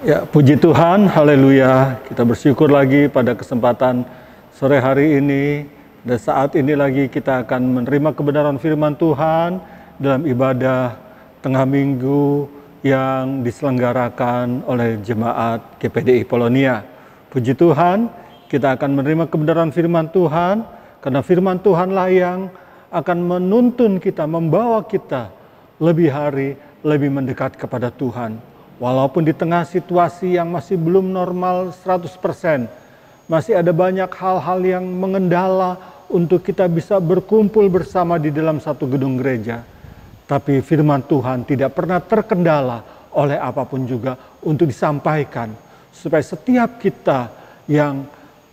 Ya, puji Tuhan, haleluya. Kita bersyukur lagi pada kesempatan sore hari ini. Dan saat ini lagi kita akan menerima kebenaran firman Tuhan dalam ibadah tengah minggu yang diselenggarakan oleh jemaat GPDI Polonia. Puji Tuhan, kita akan menerima kebenaran firman Tuhan, karena firman Tuhanlah yang akan menuntun kita, membawa kita lebih hari, lebih mendekat kepada Tuhan. Walaupun di tengah situasi yang masih belum normal 100%, masih ada banyak hal-hal yang mengendala untuk kita bisa berkumpul bersama di dalam satu gedung gereja. Tapi firman Tuhan tidak pernah terkendala oleh apapun juga untuk disampaikan. Supaya setiap kita yang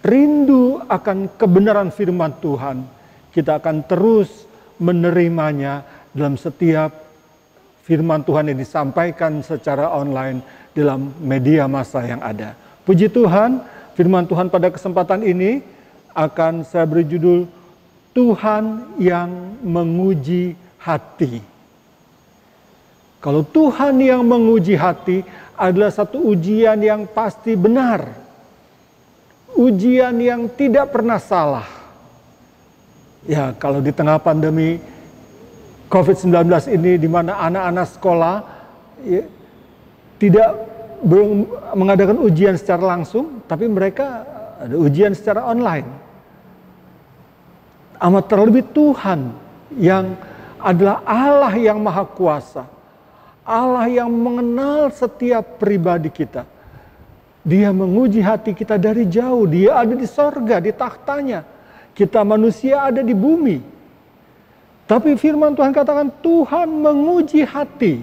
rindu akan kebenaran firman Tuhan, kita akan terus menerimanya dalam setiap firman Tuhan yang disampaikan secara online dalam media massa yang ada. Puji Tuhan, firman Tuhan pada kesempatan ini akan saya beri judul Tuhan yang menguji hati. Kalau Tuhan yang menguji hati adalah satu ujian yang pasti benar. Ujian yang tidak pernah salah. Ya, kalau di tengah pandemi COVID-19 ini, di mana anak-anak sekolah ya, tidak mengadakan ujian secara langsung, tapi mereka ada ujian secara online. Amat terlebih Tuhan yang adalah Allah yang maha kuasa, Allah yang mengenal setiap pribadi kita. Dia menguji hati kita dari jauh, Dia ada di sorga, di takhtanya. Kita manusia ada di bumi. Tapi firman Tuhan katakan Tuhan menguji hati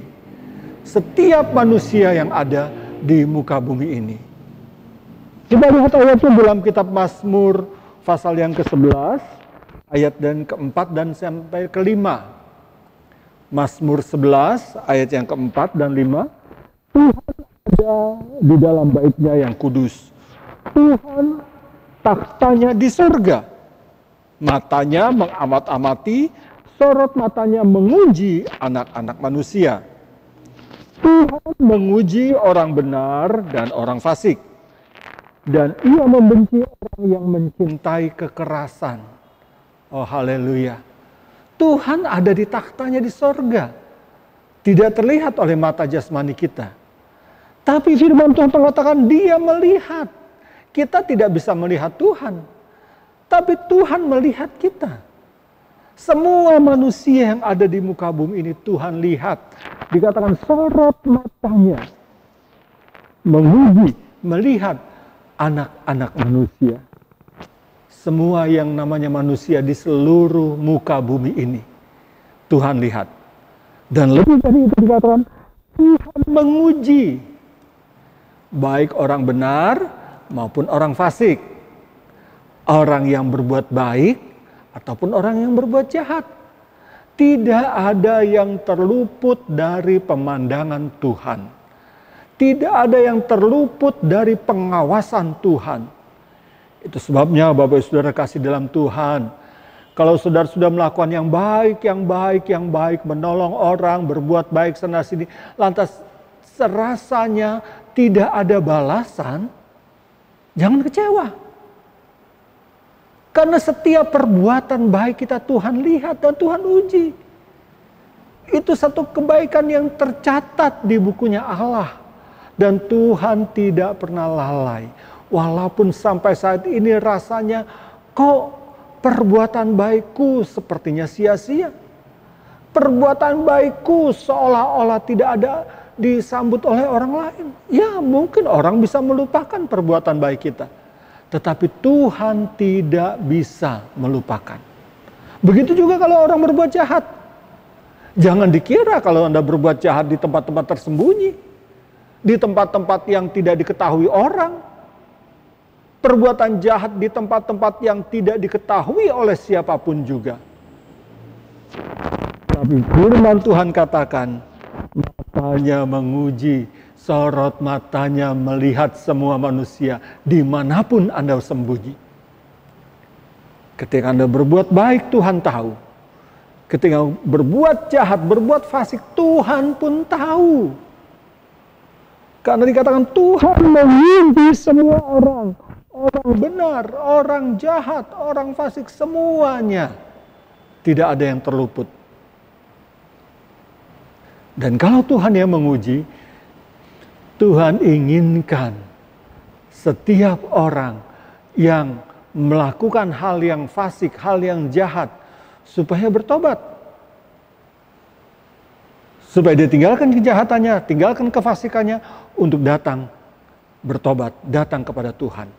setiap manusia yang ada di muka bumi ini. Kita lihat ayatnya dalam kitab Mazmur pasal yang ke-11, ayat dan ke-4 dan sampai ke-5. Mazmur 11, ayat yang ke-4 dan 5. Tuhan ada di dalam bait-Nya yang kudus. Tuhan takhtanya di surga. Matanya mengamat-amati, sorot matanya menguji anak-anak manusia. Tuhan menguji orang benar dan orang fasik. Dan Ia membenci orang yang mencintai kekerasan. Oh haleluya. Tuhan ada di takhtanya di sorga. Tidak terlihat oleh mata jasmani kita. Tapi firman Tuhan mengatakan Dia melihat. Kita tidak bisa melihat Tuhan. Tapi Tuhan melihat kita. Semua manusia yang ada di muka bumi ini Tuhan lihat. Dikatakan sorot matanya menguji, melihat anak-anak manusia. Semua yang namanya manusia di seluruh muka bumi ini Tuhan lihat. Dan lebih dari itu dikatakan Tuhan menguji baik orang benar maupun orang fasik. Orang yang berbuat baik ataupun orang yang berbuat jahat. Tidak ada yang terluput dari pemandangan Tuhan. Tidak ada yang terluput dari pengawasan Tuhan. Itu sebabnya Bapak Ibu Saudara kasih dalam Tuhan. Kalau saudara sudah melakukan yang baik, menolong orang, berbuat baik sana sini, lantas serasanya tidak ada balasan, jangan kecewa. Karena setiap perbuatan baik kita Tuhan lihat dan Tuhan uji. Itu satu kebaikan yang tercatat di bukunya Allah. Dan Tuhan tidak pernah lalai. Walaupun sampai saat ini rasanya kok perbuatan baikku sepertinya sia-sia. Perbuatan baikku seolah-olah tidak ada disambut oleh orang lain. Ya mungkin orang bisa melupakan perbuatan baik kita. Tetapi Tuhan tidak bisa melupakan. Begitu juga kalau orang berbuat jahat. Jangan dikira kalau Anda berbuat jahat di tempat-tempat tersembunyi. Di tempat-tempat yang tidak diketahui orang. Perbuatan jahat di tempat-tempat yang tidak diketahui oleh siapapun juga. Tapi firman Tuhan katakan, matanya menguji, sorot matanya melihat semua manusia dimanapun Anda sembunyi. Ketika Anda berbuat baik, Tuhan tahu. Ketika berbuat jahat, berbuat fasik, Tuhan pun tahu. Karena dikatakan Tuhan menguji semua orang. Orang benar, orang jahat, orang fasik, semuanya. Tidak ada yang terluput. Dan kalau Tuhan yang menguji, Tuhan inginkan setiap orang yang melakukan hal yang fasik, hal yang jahat, supaya bertobat. Supaya dia tinggalkan kejahatannya, tinggalkan kefasikannya, untuk datang bertobat, datang kepada Tuhan.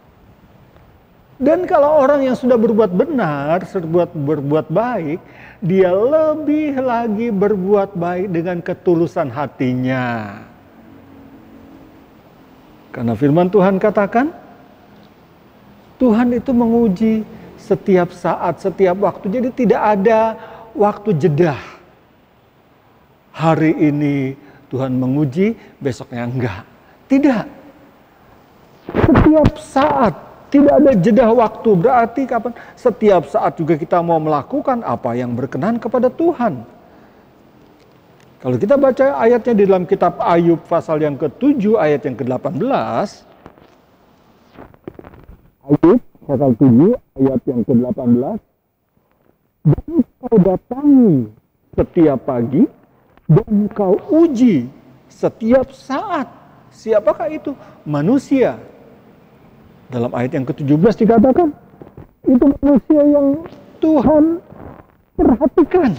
Dan kalau orang yang sudah berbuat benar, berbuat baik, dia lebih lagi berbuat baik dengan ketulusan hatinya. Karena firman Tuhan katakan, Tuhan itu menguji setiap saat, setiap waktu. Jadi tidak ada waktu jeda. Hari ini Tuhan menguji, besoknya enggak. Tidak. Setiap saat. Tidak ada jeda waktu, berarti kapan? Setiap saat juga kita mau melakukan apa yang berkenan kepada Tuhan. Kalau kita baca ayatnya di dalam kitab Ayub pasal yang ke-7 ayat yang ke-18. Ayub pasal 7 ayat yang ke-18. Dan kau datangi setiap pagi dan kau uji setiap saat. Siapakah itu? Manusia. Dalam ayat yang ke-17 dikatakan, itu manusia yang Tuhan perhatikan.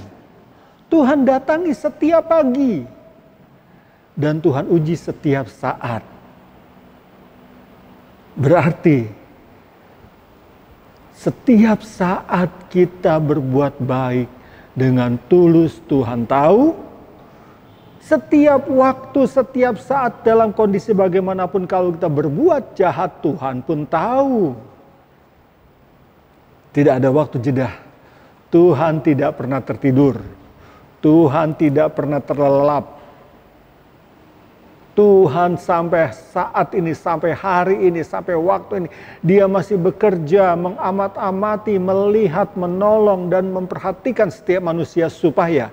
Tuhan datangi setiap pagi. Dan Tuhan uji setiap saat. Berarti, setiap saat kita berbuat baik dengan tulus, Tuhan tahu. Setiap waktu, setiap saat dalam kondisi bagaimanapun kalau kita berbuat jahat, Tuhan pun tahu. Tidak ada waktu jeda. Tuhan tidak pernah tertidur. Tuhan tidak pernah terlelap. Tuhan sampai saat ini, sampai hari ini, sampai waktu ini, Dia masih bekerja, mengamat-amati, melihat, menolong, dan memperhatikan setiap manusia supaya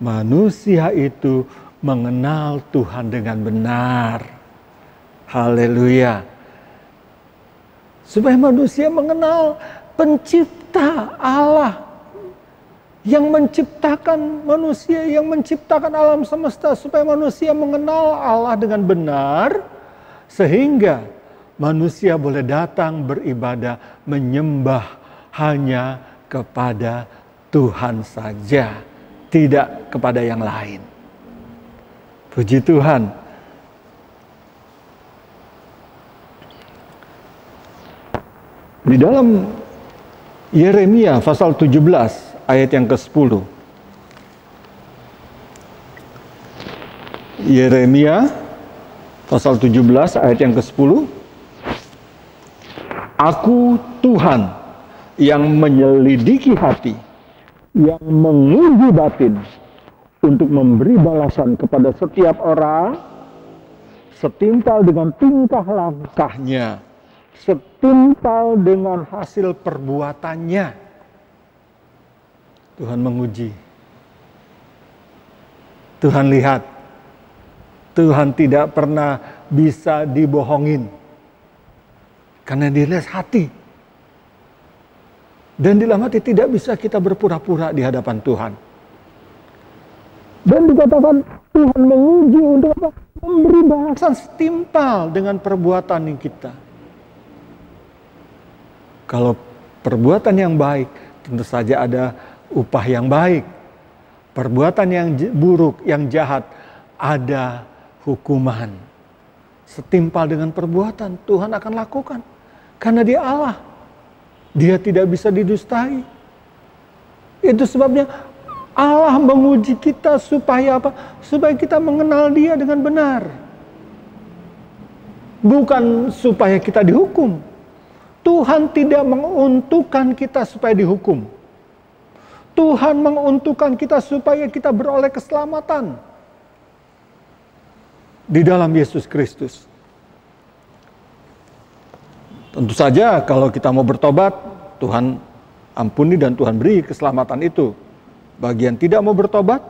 manusia itu mengenal Tuhan dengan benar. Haleluya. Supaya manusia mengenal pencipta Allah yang menciptakan manusia, yang menciptakan alam semesta. Supaya manusia mengenal Allah dengan benar, sehingga manusia boleh datang beribadah, menyembah hanya kepada Tuhan saja. Tidak kepada yang lain. Puji Tuhan. Di dalam Yeremia pasal 17 ayat yang ke-10. Yeremia pasal 17 ayat yang ke-10. Aku Tuhan yang menyelidiki hati, yang menguji batin untuk memberi balasan kepada setiap orang setimpal dengan tingkah langkahnya, setimpal dengan hasil perbuatannya. Tuhan menguji. Tuhan lihat. Tuhan tidak pernah bisa dibohongin. Karena Dia lihat hati. Dan di dalam hati tidak bisa kita berpura-pura di hadapan Tuhan. Dan dikatakan Tuhan menguji untuk apa? Memberi balasan setimpal dengan perbuatan kita. Kalau perbuatan yang baik, tentu saja ada upah yang baik. Perbuatan yang buruk, yang jahat, ada hukuman. Setimpal dengan perbuatan, Tuhan akan lakukan. Karena Dia Allah. Dia tidak bisa didustai. Itu sebabnya Allah menguji kita supaya apa? Supaya kita mengenal Dia dengan benar. Bukan supaya kita dihukum. Tuhan tidak menguntukkan kita supaya dihukum. Tuhan menguntukkan kita supaya kita beroleh keselamatan di dalam Yesus Kristus. Tentu saja kalau kita mau bertobat, Tuhan ampuni dan Tuhan beri keselamatan itu. Bagi yang tidak mau bertobat,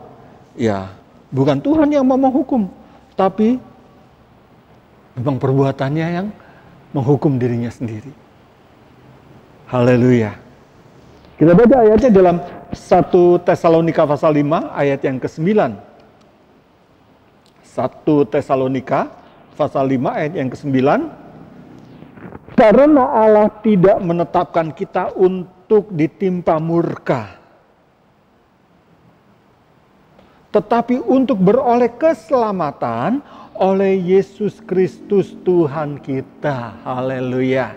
ya bukan Tuhan yang mau menghukum, tapi Memang perbuatannya yang menghukum dirinya sendiri. Haleluya. Kita baca ayatnya dalam 1 Tesalonika pasal 5 ayat yang ke-9. 1 Tesalonika pasal 5 ayat yang ke-9. Karena Allah tidak menetapkan kita untuk ditimpa murka, tetapi untuk beroleh keselamatan oleh Yesus Kristus Tuhan kita. Haleluya.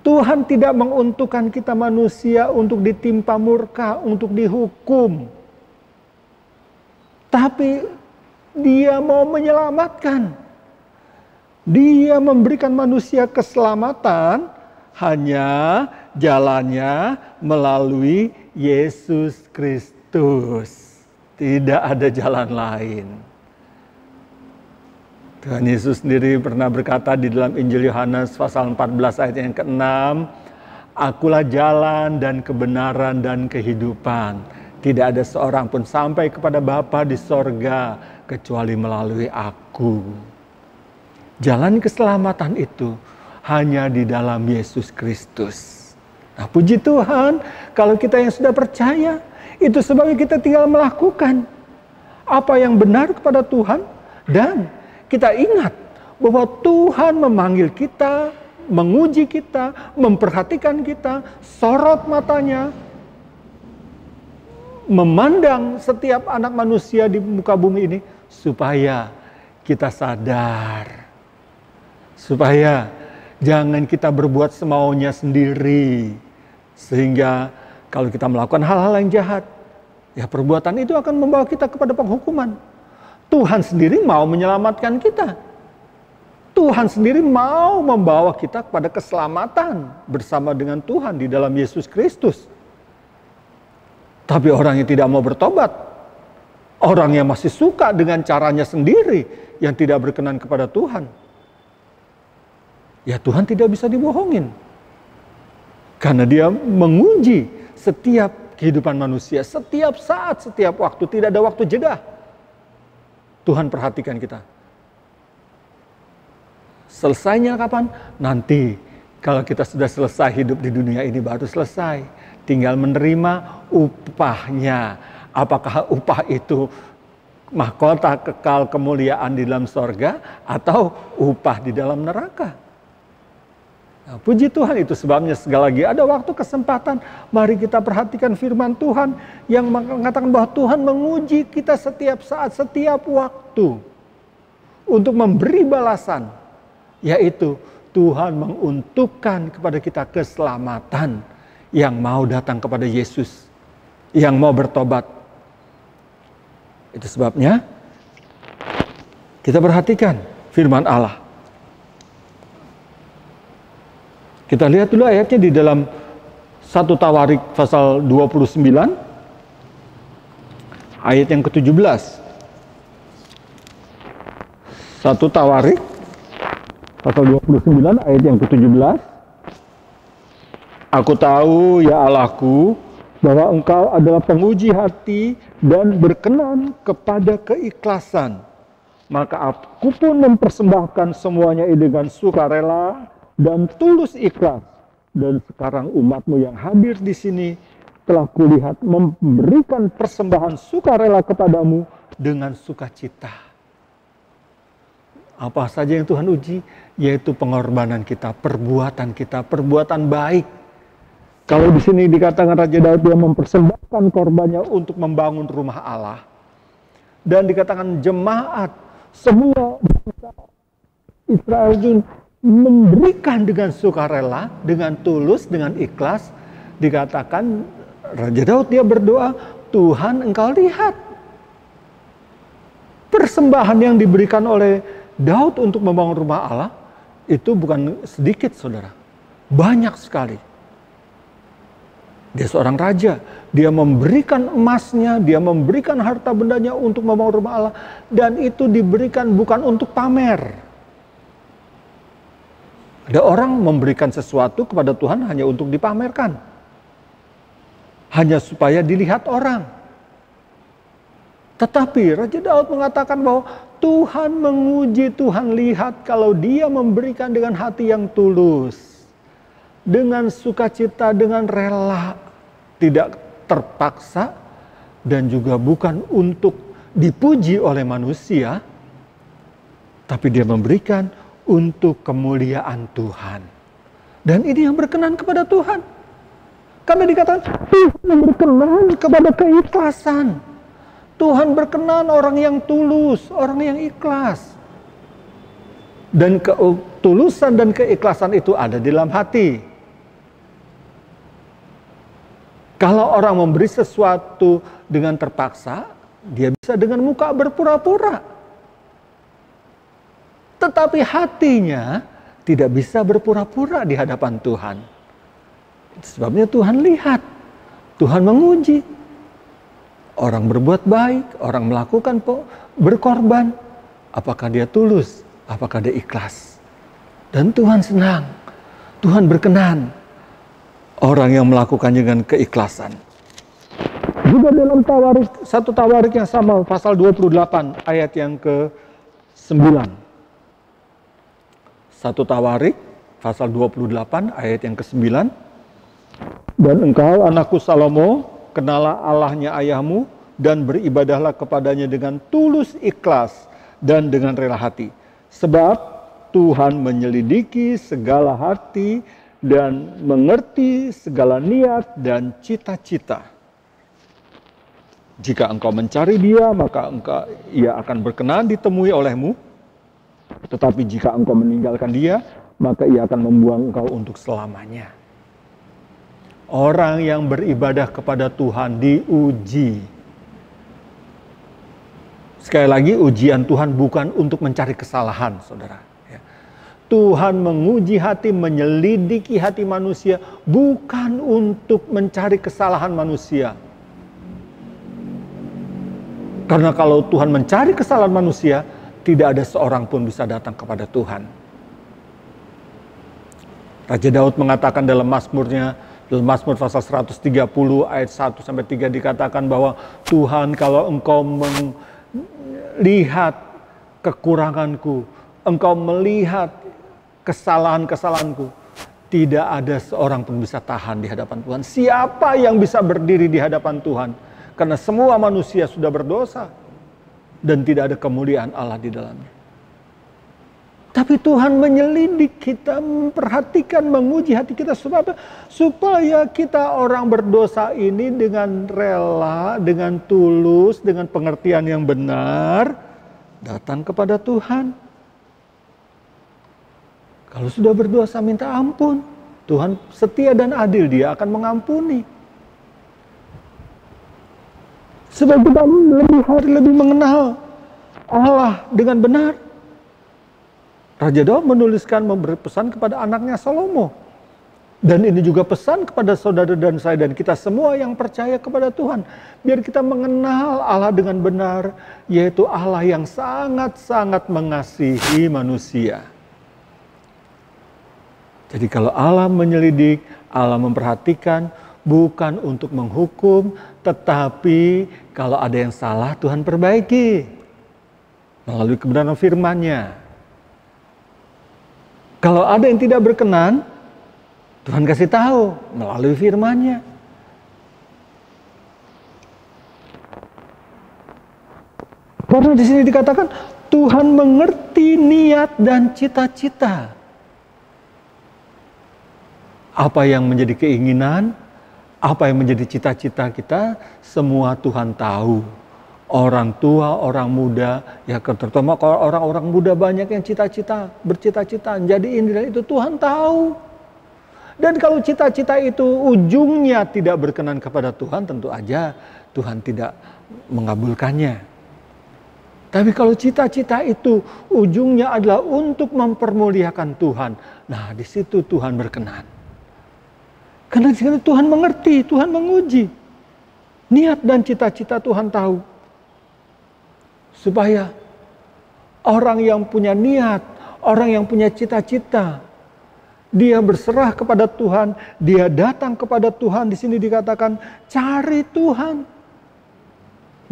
Tuhan tidak menguntukkan kita manusia untuk ditimpa murka, untuk dihukum. Tapi Dia mau menyelamatkan. Dia memberikan manusia keselamatan, hanya jalannya melalui Yesus Kristus. Tidak ada jalan lain. Tuhan Yesus sendiri pernah berkata di dalam Injil Yohanes pasal 14 ayat yang ke-6, Akulah jalan dan kebenaran dan kehidupan. Tidak ada seorang pun sampai kepada Bapa di sorga kecuali melalui Aku. Jalan keselamatan itu hanya di dalam Yesus Kristus. Nah, puji Tuhan, kalau kita yang sudah percaya, itu sebabnya kita tinggal melakukan apa yang benar kepada Tuhan. Dan kita ingat bahwa Tuhan memanggil kita, menguji kita, memperhatikan kita, sorot matanya, memandang setiap anak manusia di muka bumi ini, supaya kita sadar. Supaya jangan kita berbuat semaunya sendiri. Sehingga kalau kita melakukan hal-hal yang jahat, ya perbuatan itu akan membawa kita kepada penghukuman. Tuhan sendiri mau menyelamatkan kita. Tuhan sendiri mau membawa kita kepada keselamatan bersama dengan Tuhan di dalam Yesus Kristus. Tapi orang yang tidak mau bertobat, orang yang masih suka dengan caranya sendiri yang tidak berkenan kepada Tuhan, ya Tuhan tidak bisa dibohongin. Karena Dia menguji setiap kehidupan manusia, setiap saat, setiap waktu, tidak ada waktu jeda. Tuhan perhatikan kita. Selesainya kapan? Nanti. Kalau kita sudah selesai hidup di dunia ini baru selesai. Tinggal menerima upahnya. Apakah upah itu mahkota kekal kemuliaan di dalam sorga atau upah di dalam neraka? Nah, puji Tuhan, itu sebabnya sekali lagi ada waktu kesempatan. Mari kita perhatikan firman Tuhan yang mengatakan bahwa Tuhan menguji kita setiap saat, setiap waktu untuk memberi balasan. Yaitu Tuhan menguntukkan kepada kita keselamatan yang mau datang kepada Yesus, yang mau bertobat. Itu sebabnya kita perhatikan firman Allah. Kita lihat dulu ayatnya di dalam 1 Tawarik pasal 29 ayat yang ke-17. 1 Tawarik pasal 29 ayat yang ke-17. Aku tahu ya Allahku bahwa Engkau adalah penguji hati dan berkenan kepada keikhlasan. Maka aku pun mempersembahkan semuanya dengan sukarela dan tulus ikhlas. Dan sekarang umatmu yang hadir di sini telah kulihat memberikan persembahan sukarela kepadamu dengan sukacita. Apa saja yang Tuhan uji? Yaitu pengorbanan kita, perbuatan baik. Kalau di sini dikatakan Raja Daud dia mempersembahkan korbannya untuk membangun rumah Allah. Dan dikatakan jemaat, semua bangsa Israel itu memberikan dengan sukarela, dengan tulus, dengan ikhlas. Dikatakan Raja Daud dia berdoa, Tuhan Engkau lihat persembahan yang diberikan oleh Daud untuk membangun rumah Allah itu bukan sedikit, saudara, banyak sekali. Dia seorang raja, dia memberikan emasnya, dia memberikan harta bendanya untuk membangun rumah Allah, dan itu diberikan bukan untuk pamer. Ada orang memberikan sesuatu kepada Tuhan hanya untuk dipamerkan. Hanya supaya dilihat orang. Tetapi Raja Daud mengatakan bahwa Tuhan menguji, Tuhan lihat kalau dia memberikan dengan hati yang tulus, dengan sukacita, dengan rela, tidak terpaksa, dan juga bukan untuk dipuji oleh manusia, tapi dia memberikan untuk kemuliaan Tuhan. Dan ini yang berkenan kepada Tuhan. Karena dikatakan Tuhan berkenan kepada keikhlasan. Tuhan berkenan orang yang tulus, orang yang ikhlas. Dan ketulusan dan keikhlasan itu ada di dalam hati. Kalau orang memberi sesuatu dengan terpaksa, dia bisa dengan muka berpura-pura. Tetapi hatinya tidak bisa berpura-pura di hadapan Tuhan. Sebabnya Tuhan lihat, Tuhan menguji. Orang berbuat baik, orang melakukan berkorban. Apakah dia tulus? Apakah dia ikhlas? Dan Tuhan senang. Tuhan berkenan. Orang yang melakukannya dengan keikhlasan. Juga dalam satu Tawarik yang sama, pasal 28 ayat yang ke-9. Satu Tawarik, pasal 28 ayat yang ke-9. Dan engkau anakku Salomo, kenalah Allahnya ayahmu dan beribadahlah kepadanya dengan tulus ikhlas dan dengan rela hati. Sebab Tuhan menyelidiki segala hati dan mengerti segala niat dan cita-cita. Jika engkau mencari dia, maka ia akan berkenan ditemui olehmu. Tetapi jika engkau meninggalkan dia, maka ia akan membuang engkau untuk selamanya. Orang yang beribadah kepada Tuhan diuji. Sekali lagi, ujian Tuhan bukan untuk mencari kesalahan, saudara. Tuhan menguji hati, menyelidiki hati manusia, bukan untuk mencari kesalahan manusia. Karena kalau Tuhan mencari kesalahan manusia, tidak ada seorang pun bisa datang kepada Tuhan. Raja Daud mengatakan dalam Mazmurnya, dalam Mazmur pasal 130 ayat 1-3 dikatakan bahwa Tuhan, kalau engkau melihat kekuranganku, engkau melihat kesalahan-kesalahanku, tidak ada seorang pun bisa tahan di hadapan Tuhan. Siapa yang bisa berdiri di hadapan Tuhan? Karena semua manusia sudah berdosa dan tidak ada kemuliaan Allah di dalamnya. Tapi Tuhan menyelidik kita, memperhatikan, menguji hati kita supaya kita orang berdosa ini dengan rela, dengan tulus, dengan pengertian yang benar datang kepada Tuhan. Kalau sudah berdosa minta ampun, Tuhan setia dan adil, Dia akan mengampuni. Sebab kita lebih mengenal Allah dengan benar. Raja Daud menuliskan, memberi pesan kepada anaknya Salomo. Dan ini juga pesan kepada saudara dan saya dan kita semua yang percaya kepada Tuhan. Biar kita mengenal Allah dengan benar, yaitu Allah yang sangat-sangat mengasihi manusia. Jadi kalau Allah menyelidik, Allah memperhatikan, bukan untuk menghukum, tetapi kalau ada yang salah Tuhan perbaiki melalui kebenaran firman-Nya. Kalau ada yang tidak berkenan, Tuhan kasih tahu melalui firman-Nya. Karena di sini dikatakan Tuhan mengerti niat dan cita-cita. Apa yang menjadi keinginan, apa yang menjadi cita-cita kita, semua Tuhan tahu. Orang tua, orang muda, ya terutama kalau orang-orang muda banyak yang bercita-cita jadi ini dan itu, Tuhan tahu. Dan kalau cita-cita itu ujungnya tidak berkenan kepada Tuhan, tentu aja Tuhan tidak mengabulkannya. Tapi kalau cita-cita itu ujungnya adalah untuk mempermuliakan Tuhan, nah di situ Tuhan berkenan. Karena di sini Tuhan mengerti, Tuhan menguji. Niat dan cita-cita Tuhan tahu. Supaya orang yang punya niat, orang yang punya cita-cita, dia berserah kepada Tuhan, dia datang kepada Tuhan. Di sini dikatakan cari Tuhan.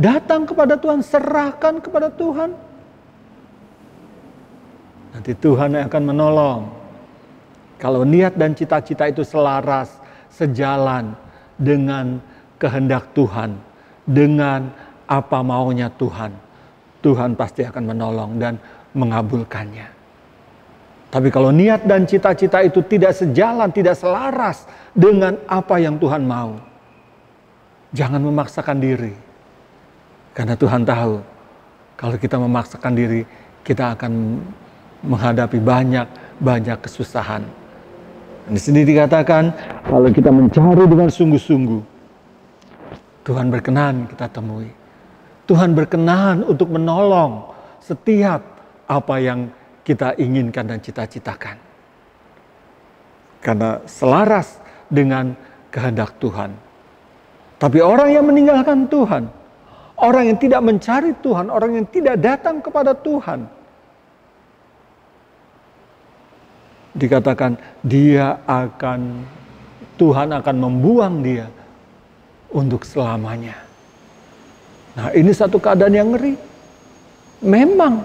Datang kepada Tuhan, serahkan kepada Tuhan. Nanti Tuhan yang akan menolong. Kalau niat dan cita-cita itu selaras, sejalan dengan kehendak Tuhan, dengan apa maunya Tuhan, Tuhan pasti akan menolong dan mengabulkannya. Tapi kalau niat dan cita-cita itu tidak sejalan, tidak selaras dengan apa yang Tuhan mau, jangan memaksakan diri. Karena Tuhan tahu, kalau kita memaksakan diri, kita akan menghadapi banyak kesusahan. Di sini dikatakan, kalau kita mencari dengan sungguh-sungguh, Tuhan berkenan kita temui. Tuhan berkenan untuk menolong setiap apa yang kita inginkan dan cita-citakan. Karena selaras dengan kehendak Tuhan. Tapi orang yang meninggalkan Tuhan, orang yang tidak mencari Tuhan, orang yang tidak datang kepada Tuhan, dikatakan Tuhan akan membuang dia untuk selamanya. Nah, ini satu keadaan yang ngeri. Memang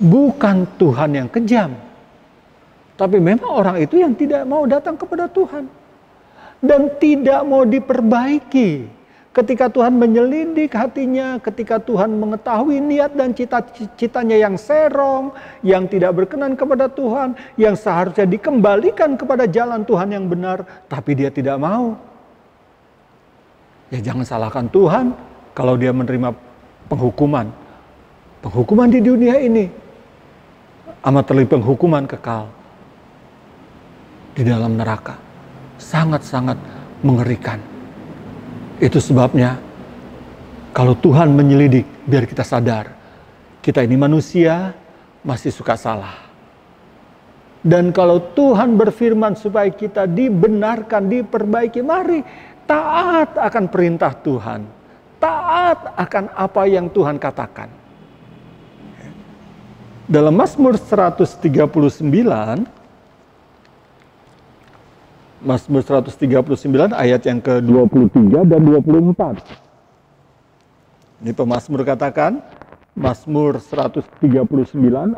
bukan Tuhan yang kejam, tapi memang orang itu yang tidak mau datang kepada Tuhan dan tidak mau diperbaiki. Ketika Tuhan menyelidik hatinya, ketika Tuhan mengetahui niat dan cita-citanya yang serong, yang tidak berkenan kepada Tuhan, yang seharusnya dikembalikan kepada jalan Tuhan yang benar, tapi dia tidak mau. Ya jangan salahkan Tuhan kalau dia menerima penghukuman. Penghukuman di dunia ini amat terlebih penghukuman kekal di dalam neraka. Sangat-sangat mengerikan. Itu sebabnya kalau Tuhan menyelidik, biar kita sadar, kita ini manusia masih suka salah. Dan kalau Tuhan berfirman supaya kita dibenarkan, diperbaiki, mari taat akan perintah Tuhan. Taat akan apa yang Tuhan katakan. Dalam Mazmur 139, Mazmur 139 ayat yang ke-23 dan 24. Ini pemazmur katakan, Mazmur 139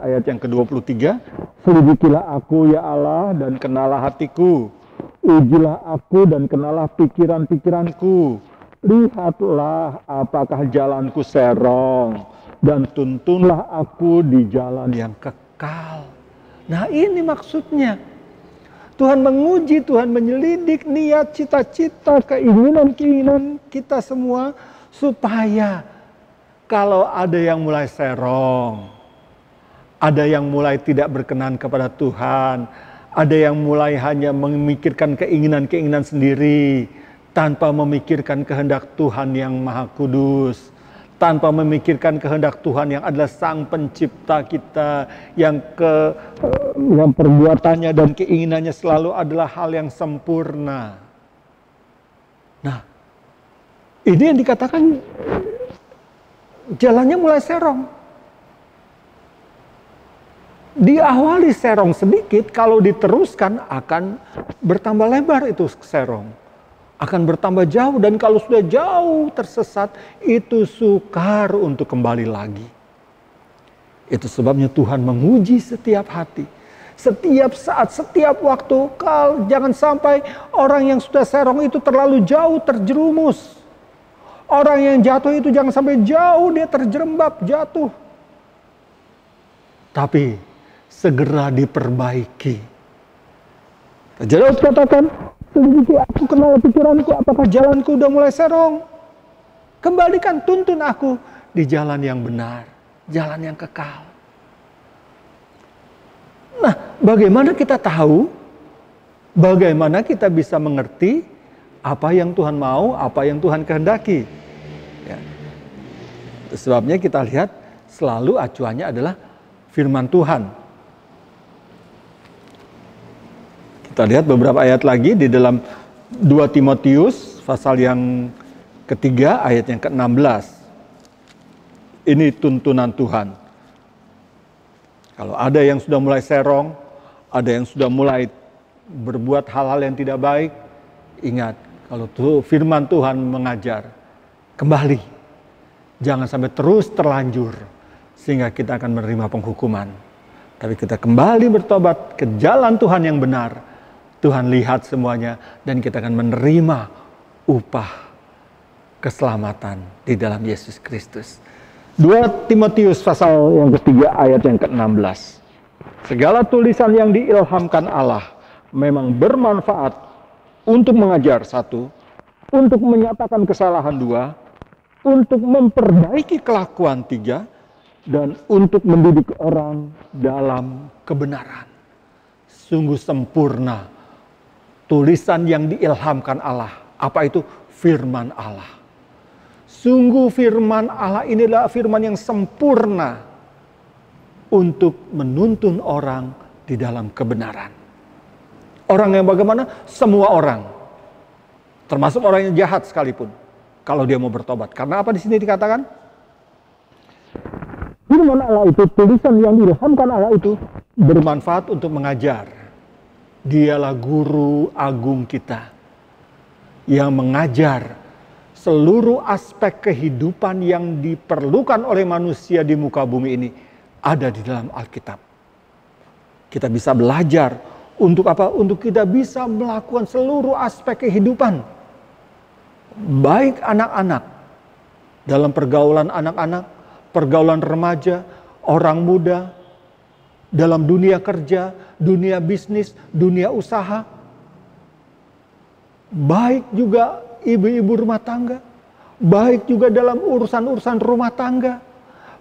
ayat yang ke-23, selidikilah aku ya Allah dan kenalah hatiku, ujilah aku dan kenalah pikiran-pikiranku, lihatlah apakah jalanku serong, dan tuntunlah aku di jalan yang kekal. Nah ini maksudnya. Tuhan menguji, Tuhan menyelidik niat, cita-cita, keinginan-keinginan kita semua. Supaya kalau ada yang mulai serong, ada yang mulai tidak berkenan kepada Tuhan, ada yang mulai hanya memikirkan keinginan-keinginan sendiri, tanpa memikirkan kehendak Tuhan yang Maha Kudus, tanpa memikirkan kehendak Tuhan yang adalah Sang Pencipta kita, yang perbuatannya dan keinginannya selalu adalah hal yang sempurna. Nah, ini yang dikatakan jalannya mulai serong. Diawali serong sedikit, kalau diteruskan akan bertambah lebar itu serong. Akan bertambah jauh, dan kalau sudah jauh tersesat, itu sukar untuk kembali lagi. Itu sebabnya Tuhan menguji setiap hati. Setiap saat, setiap waktu. Jangan sampai orang yang sudah serong itu terlalu jauh terjerumus. Orang yang jatuh itu jangan sampai jauh dia terjerembab, jatuh. Tapi segera diperbaiki. Jadi harus katakan, selidiki aku, kenal pikiranku, apakah jalanku udah mulai serong. Kembalikan, tuntun aku di jalan yang benar, jalan yang kekal. Nah, bagaimana kita tahu, bagaimana kita bisa mengerti apa yang Tuhan mau, apa yang Tuhan kehendaki. Ya. Sebabnya kita lihat selalu acuannya adalah firman Tuhan. Kita lihat beberapa ayat lagi di dalam 2 Timotius pasal yang ketiga ayat yang ke-16. Ini tuntunan Tuhan. Kalau ada yang sudah mulai serong, ada yang sudah mulai berbuat hal-hal yang tidak baik, ingat, kalau firman Tuhan mengajar, kembali. Jangan sampai terus terlanjur sehingga kita akan menerima penghukuman. Tapi kita kembali bertobat ke jalan Tuhan yang benar. Tuhan lihat semuanya dan kita akan menerima upah keselamatan di dalam Yesus Kristus. 2 Timotius pasal yang ketiga ayat yang ke-16. Segala tulisan yang diilhamkan Allah memang bermanfaat untuk mengajar satu, untuk menyatakan kesalahan dua, untuk memperbaiki kelakuan tiga, dan untuk mendidik orang dalam kebenaran. Sungguh sempurna tulisan yang diilhamkan Allah. Apa itu? Firman Allah. Sungguh firman Allah inilah firman yang sempurna untuk menuntun orang di dalam kebenaran. Orang yang bagaimana? Semua orang. Termasuk orang yang jahat sekalipun. Kalau dia mau bertobat. Karena apa di sini dikatakan? Firman Allah itu, tulisan yang diilhamkan Allah itu bermanfaat untuk mengajar. Dialah guru agung kita yang mengajar seluruh aspek kehidupan yang diperlukan oleh manusia di muka bumi ini ada di dalam Alkitab. Kita bisa belajar untuk apa? Untuk kita bisa melakukan seluruh aspek kehidupan. Baik anak-anak, dalam pergaulan anak-anak, pergaulan remaja, orang muda, dalam dunia kerja, dunia bisnis, dunia usaha. Baik juga ibu-ibu rumah tangga, baik juga dalam urusan-urusan rumah tangga,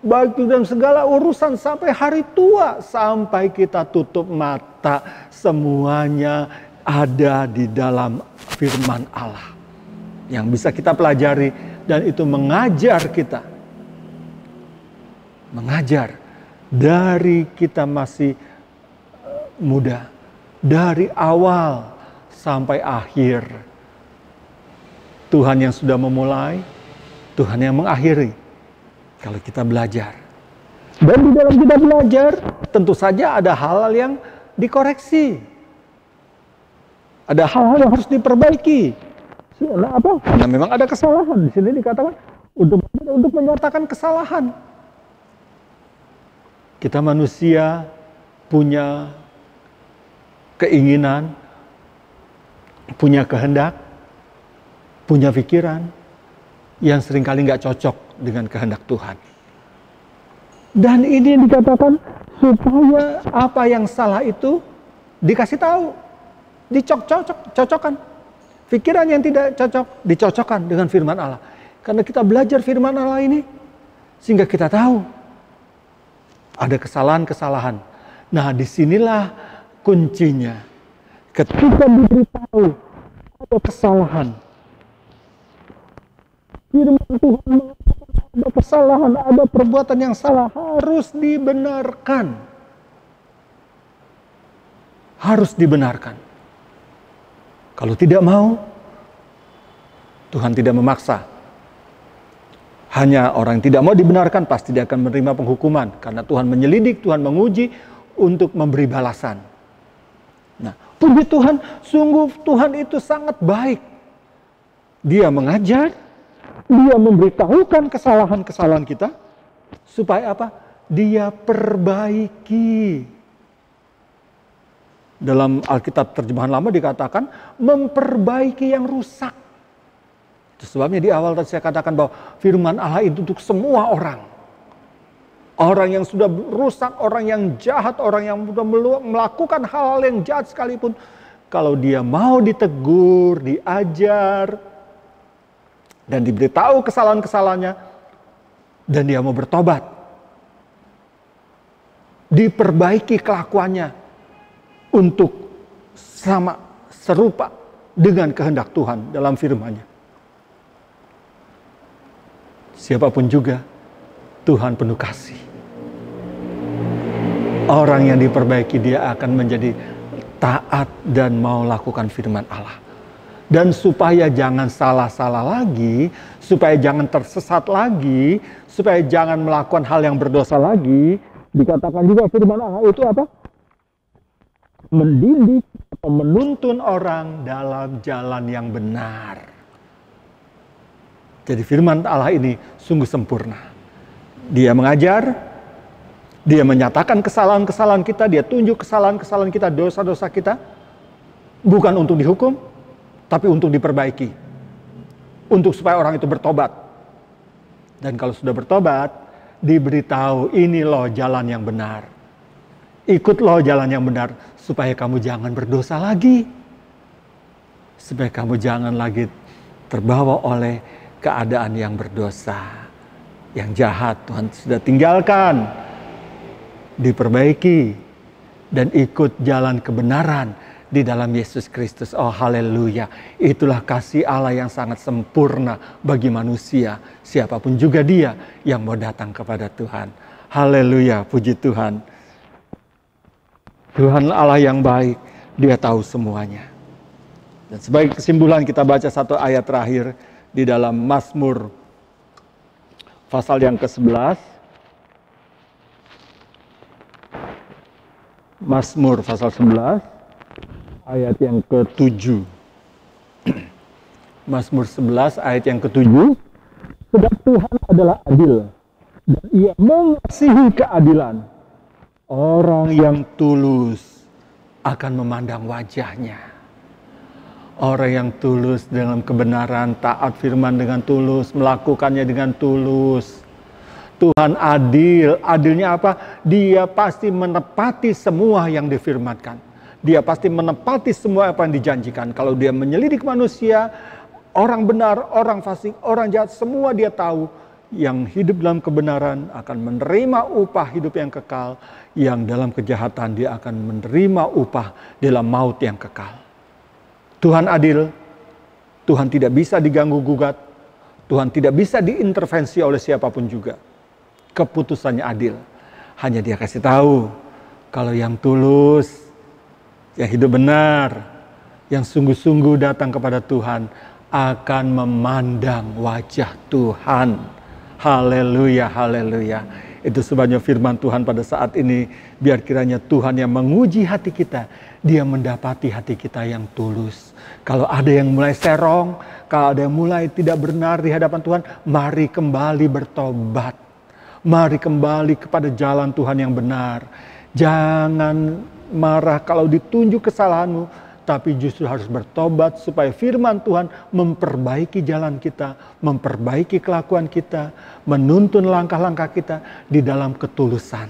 baik juga dalam segala urusan sampai hari tua, sampai kita tutup mata, semuanya ada di dalam firman Allah yang bisa kita pelajari, dan itu mengajar kita. Mengajar dari kita masih muda, dari awal sampai akhir. Tuhan yang sudah memulai, Tuhan yang mengakhiri. Kalau kita belajar. Dan di dalam kita belajar, tentu saja ada hal-hal yang dikoreksi. Ada hal-hal yang harus diperbaiki. Nah, apa? Karena memang ada kesalahan. Di sini dikatakan untuk menyatakan kesalahan. Kita manusia punya keinginan, punya kehendak, punya pikiran yang seringkali nggak cocok dengan kehendak Tuhan. Dan ini dikatakan supaya apa yang salah itu dikasih tahu, dicocokkan. Pikiran yang tidak cocok dicocokkan dengan firman Allah. Karena kita belajar firman Allah ini sehingga kita tahu ada kesalahan-kesalahan. Nah, disinilah kuncinya. Ketika diberitahu ada kesalahan, firman Tuhan mengatakan ada kesalahan, ada perbuatan yang salah, harus dibenarkan. Harus dibenarkan. Kalau tidak mau, Tuhan tidak memaksa. Hanya orang yang tidak mau dibenarkan pasti dia akan menerima penghukuman. Karena Tuhan menyelidik, Tuhan menguji untuk memberi balasan. Nah, puji Tuhan, sungguh Tuhan itu sangat baik. Dia mengajar, dia memberitahukan kesalahan-kesalahan kita. Supaya apa? Dia perbaiki. Dalam Alkitab terjemahan lama dikatakan memperbaiki yang rusak. Itu sebabnya di awal tadi saya katakan bahwa firman Allah itu untuk semua orang. Orang yang sudah rusak, orang yang jahat, orang yang sudah melakukan hal-hal yang jahat sekalipun. Kalau dia mau ditegur, diajar, dan diberitahu kesalahan-kesalahannya, dan dia mau bertobat, diperbaiki kelakuannya, untuk sama serupa dengan kehendak Tuhan dalam firman-Nya. Siapapun juga, Tuhan penuh kasih. Orang yang diperbaiki dia akan menjadi taat dan mau lakukan firman Allah. Dan supaya jangan salah-salah lagi, supaya jangan tersesat lagi, supaya jangan melakukan hal yang berdosa lagi, dikatakan juga firman Allah itu apa? Mendidik atau menuntun orang dalam jalan yang benar. Jadi firman Allah ini sungguh sempurna. Dia mengajar, dia menyatakan kesalahan-kesalahan kita, dia tunjuk kesalahan-kesalahan kita, dosa-dosa kita. Bukan untuk dihukum, tapi untuk diperbaiki. Untuk supaya orang itu bertobat. Dan kalau sudah bertobat, diberitahu ini loh jalan yang benar. Ikutlah jalan yang benar supaya kamu jangan berdosa lagi. Supaya kamu jangan lagi terbawa oleh keadaan yang berdosa, yang jahat. Tuhan sudah tinggalkan, diperbaiki, dan ikut jalan kebenaran di dalam Yesus Kristus. Oh haleluya, itulah kasih Allah yang sangat sempurna bagi manusia, siapapun juga dia yang mau datang kepada Tuhan. Haleluya, puji Tuhan. Tuhan Allah yang baik, dia tahu semuanya. Dan sebagai kesimpulan kita baca satu ayat terakhir di dalam Mazmur pasal yang ke-11. Mazmur pasal 11 ayat yang ke-7. Mazmur 11 ayat yang ke-7. Sebab Tuhan adalah adil dan Ia mengasihi keadilan. Orang yang tulus akan memandang wajah-Nya. Orang yang tulus dalam kebenaran, taat firman dengan tulus, melakukannya dengan tulus. Tuhan adil. Adilnya apa? Dia pasti menepati semua yang difirmankan. Dia pasti menepati semua apa yang dijanjikan. Kalau dia menyelidik manusia, orang benar, orang fasik, orang jahat, semua dia tahu. Yang hidup dalam kebenaran akan menerima upah hidup yang kekal. Yang dalam kejahatan dia akan menerima upah dalam maut yang kekal. Tuhan adil, Tuhan tidak bisa diganggu gugat, Tuhan tidak bisa diintervensi oleh siapapun juga. Keputusannya adil, hanya Dia kasih tahu kalau yang tulus, yang hidup benar, yang sungguh-sungguh datang kepada Tuhan akan memandang wajah Tuhan. Haleluya, haleluya. Itu sebabnya firman Tuhan pada saat ini, biar kiranya Tuhan yang menguji hati kita, Dia mendapati hati kita yang tulus. Kalau ada yang mulai serong, kalau ada yang mulai tidak benar di hadapan Tuhan, mari kembali bertobat. Mari kembali kepada jalan Tuhan yang benar. Jangan marah kalau ditunjuk kesalahanmu, tapi justru harus bertobat supaya firman Tuhan memperbaiki jalan kita, memperbaiki kelakuan kita, menuntun langkah-langkah kita di dalam ketulusan.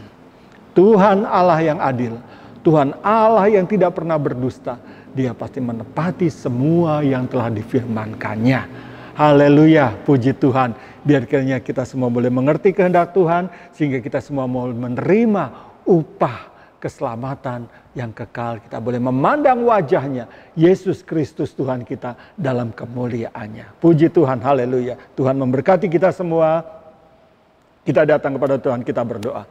Tuhan Allah yang adil, Tuhan Allah yang tidak pernah berdusta, Dia pasti menepati semua yang telah difirmankannya. Haleluya, puji Tuhan. Biar kiranya kita semua boleh mengerti kehendak Tuhan, sehingga kita semua mau menerima upah keselamatan yang kekal. Kita boleh memandang wajah-Nya, Yesus Kristus Tuhan kita dalam kemuliaan-Nya. Puji Tuhan, haleluya. Tuhan memberkati kita semua. Kita datang kepada Tuhan, kita berdoa.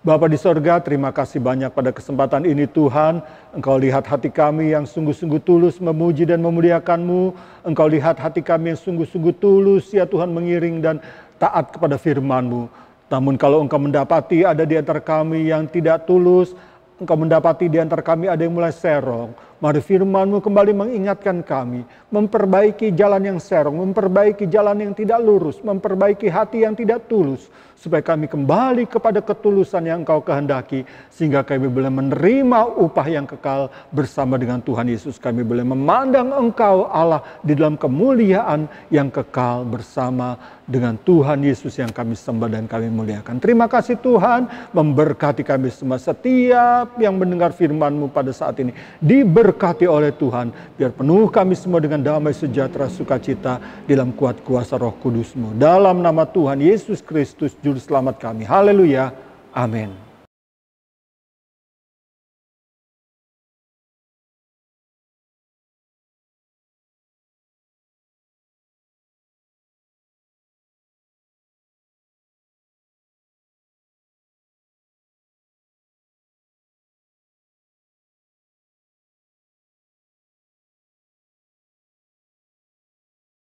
Bapa di sorga, terima kasih banyak pada kesempatan ini Tuhan. Engkau lihat hati kami yang sungguh-sungguh tulus memuji dan memuliakan-Mu. Engkau lihat hati kami yang sungguh-sungguh tulus ya Tuhan mengiring dan taat kepada firman-Mu. Namun kalau Engkau mendapati ada di antara kami yang tidak tulus, Engkau mendapati di antara kami ada yang mulai serong. Mari firman-Mu kembali mengingatkan kami, memperbaiki jalan yang serong, memperbaiki jalan yang tidak lurus, memperbaiki hati yang tidak tulus, supaya kami kembali kepada ketulusan yang Engkau kehendaki, sehingga kami boleh menerima upah yang kekal bersama dengan Tuhan Yesus. Kami boleh memandang Engkau Allah di dalam kemuliaan yang kekal bersama dengan Tuhan Yesus yang kami sembah dan kami muliakan. Terima kasih Tuhan, memberkati kami semua. Setiap yang mendengar firman-Mu pada saat ini diberkati oleh Tuhan, biar penuh kami semua dengan damai sejahtera sukacita dalam kuat kuasa Roh Kudus-Mu. Dalam nama Tuhan Yesus Kristus Juru Selamat kami. Haleluya. Amin.